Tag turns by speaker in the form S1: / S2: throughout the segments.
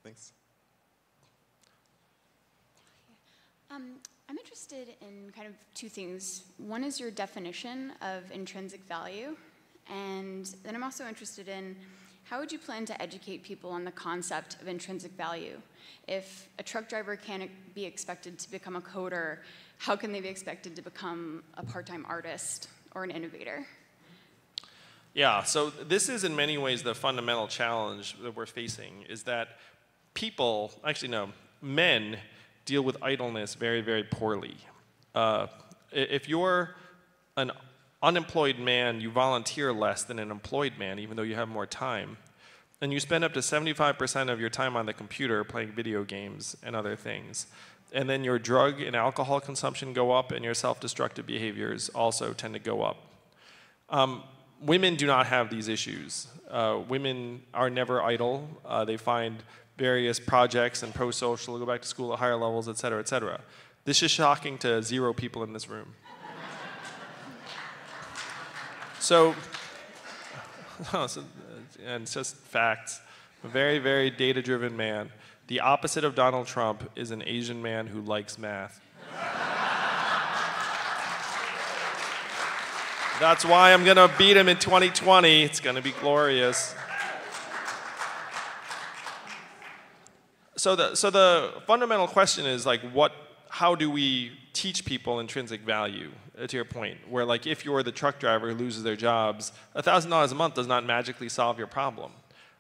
S1: Thanks.
S2: I'm interested in kind of two things. One is your definition of intrinsic value, and then I'm also interested in how would you plan to educate people on the concept of intrinsic value? If a truck driver can't be expected to become a coder, how can they be expected to become a part-time artist or an innovator?
S3: Yeah, so this is in many ways the fundamental challenge that we're facing, is that people, actually no, men deal with idleness very, very poorly. If you're an unemployed man, you volunteer less than an employed man, even though you have more time. And you spend up to 75% of your time on the computer playing video games and other things. And then your drug and alcohol consumption go up, and your self-destructive behaviors also tend to go up. Women do not have these issues. Women are never idle. They find various projects and pro-social, go back to school at higher levels, et cetera, et cetera. This is shocking to 0 people in this room. So, and it's just facts. A very, very data-driven man. The opposite of Donald Trump is an Asian man who likes math. That's why I'm gonna beat him in 2020. It's gonna be glorious. So the fundamental question is like, how do we teach people intrinsic value, to your point, where like if you're the truck driver who loses their jobs, $1,000 a month does not magically solve your problem.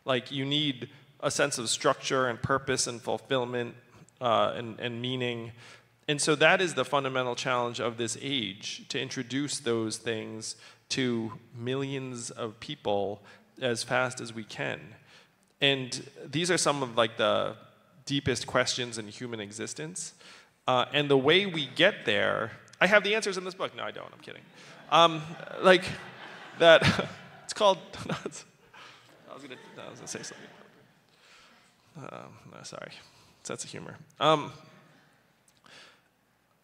S3: Like you need a sense of structure and purpose and fulfillment and meaning. And so that is the fundamental challenge of this age, to introduce those things to millions of people as fast as we can. And these are some of like the deepest questions in human existence. And the way we get there, I have the answers in this book. No, I don't, I'm kidding. Like that, it's called, I was gonna say something. No, sorry, sense of humor.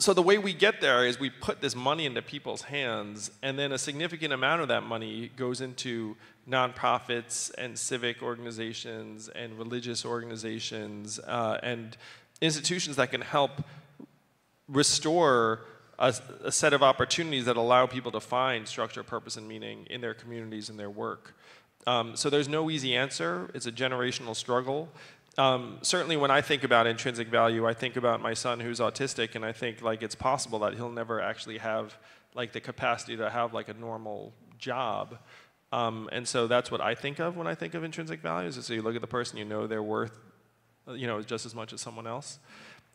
S3: So the way we get there is we put this money into people's hands, and then a significant amount of that money goes into nonprofits and civic organizations and religious organizations and institutions that can help restore a set of opportunities that allow people to find structure, purpose, and meaning in their communities and their work. So there's no easy answer. It's a generational struggle. Certainly when I think about intrinsic value, I think about my son who's autistic, and I think like it's possible that he'll never actually have like the capacity to have like a normal job. And so that's what I think of when I think of intrinsic values. So you look at the person, you know they're worth, you know, just as much as someone else.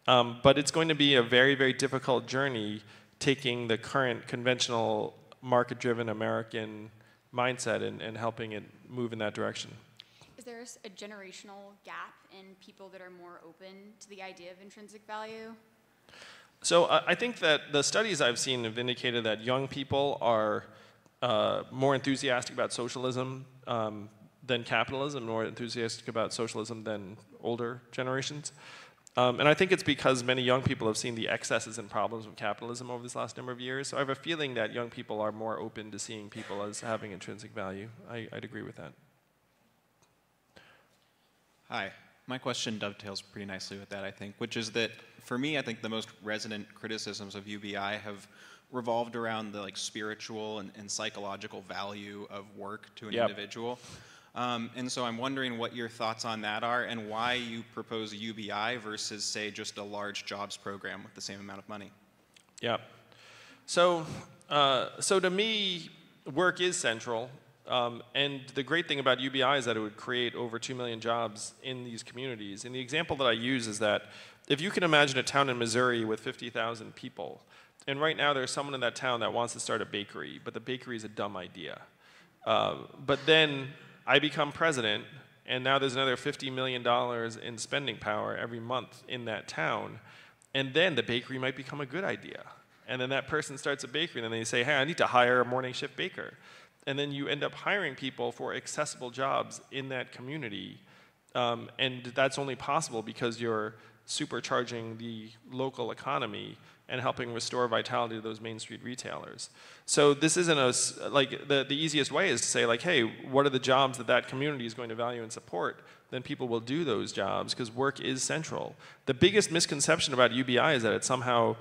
S3: But it's going to be a very, very difficult journey taking the current conventional market-driven American mindset and helping it move in that direction.
S2: Is there a generational gap in people that are more open to the idea of intrinsic value?
S3: So I think that the studies I've seen have indicated that young people are more enthusiastic about socialism than capitalism, more enthusiastic about socialism than older generations. And I think it's because many young people have seen the excesses and problems of capitalism over this last number of years. So I have a feeling that young people are more open to seeing people as having intrinsic value. I'd agree with that.
S4: Hi. My question dovetails pretty nicely with that, I think, which is that for me, I think the most resonant criticisms of UBI have revolved around the like spiritual and psychological value of work to an individual. And so I'm wondering what your thoughts on that are and why you propose UBI versus, say, just a large jobs program with the same amount of money.
S3: Yeah. So to me, work is central. And the great thing about UBI is that it would create over 2 million jobs in these communities. And the example that I use is that if you can imagine a town in Missouri with 50,000 people, and right now there's someone in that town that wants to start a bakery, but the bakery is a dumb idea. But then I become president, and now there's another $50 million in spending power every month in that town, and then the bakery might become a good idea. And then that person starts a bakery, and then they say, hey, I need to hire a morning shift baker. And then you end up hiring people for accessible jobs in that community. And that's only possible because you're supercharging the local economy and helping restore vitality to those Main Street retailers. So this isn't like the easiest way is to say like, hey, what are the jobs that that community is going to value and support? Then people will do those jobs because work is central. The biggest misconception about UBI is that it's somehow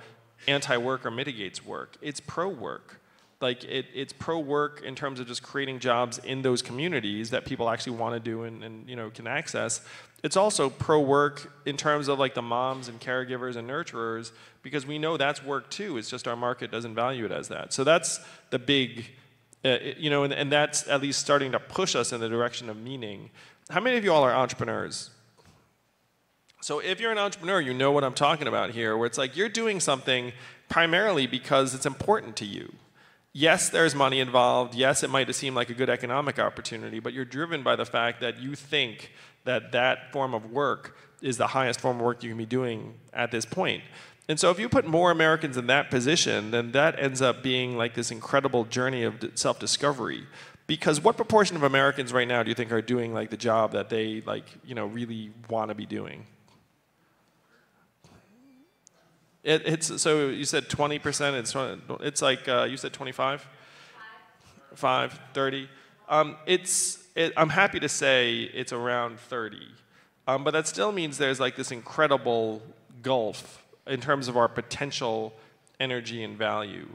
S3: anti-work or mitigates work. It's pro-work. Like it's pro-work in terms of just creating jobs in those communities that people actually want to do and you know, can access. It's also pro-work in terms of like the moms and caregivers and nurturers, because we know that's work too. It's just our market doesn't value it as that. So that's the big, you know, and that's at least starting to push us in the direction of meaning. How many of you all are entrepreneurs? So if you're an entrepreneur, you know what I'm talking about here, where it's like you're doing something primarily because it's important to you. Yes, there's money involved. Yes, it might seem like a good economic opportunity, but you're driven by the fact that you think that that form of work is the highest form of work you can be doing at this point. And so if you put more Americans in that position, then that ends up being like this incredible journey of self-discovery. Because what proportion of Americans right now do you think are doing like the job that they like, you know, really want to be doing? So you said 20%, it's like, you said 25? 5, 30. I'm happy to say it's around 30. But that still means there's like this incredible gulf in terms of our potential energy and value.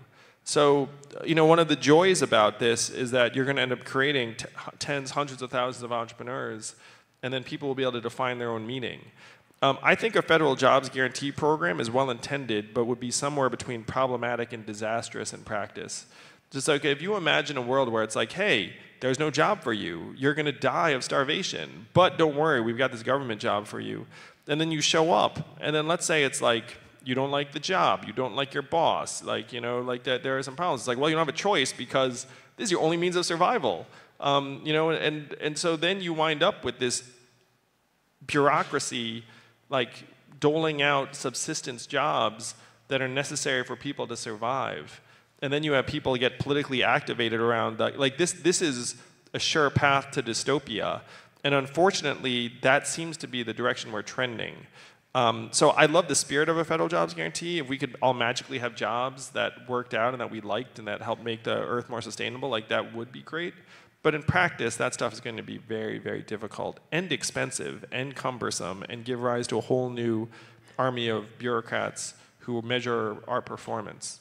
S3: So, you know, one of the joys about this is that you're going to end up creating tens, hundreds of thousands of entrepreneurs, and then people will be able to define their own meaning. I think a federal jobs guarantee program is well intended, but would be somewhere between problematic and disastrous in practice. Just like if you imagine a world where it's like, hey, there's no job for you, you're going to die of starvation, but don't worry, we've got this government job for you. And then you show up, and then let's say it's like, you don't like the job, you don't like your boss, like, you know, like that there are some problems. It's like, well, you don't have a choice because this is your only means of survival. You know, and so then you wind up with this bureaucracy like doling out subsistence jobs that are necessary for people to survive. And then you have people get politically activated around that. Like this is a sure path to dystopia. And unfortunately, that seems to be the direction we're trending. So I love the spirit of a federal jobs guarantee. If we could all magically have jobs that worked out and that we liked and that helped make the earth more sustainable, like that would be great. But in practice, that stuff is going to be very, very difficult and expensive and cumbersome and give rise to a whole new army of bureaucrats who measure our performance.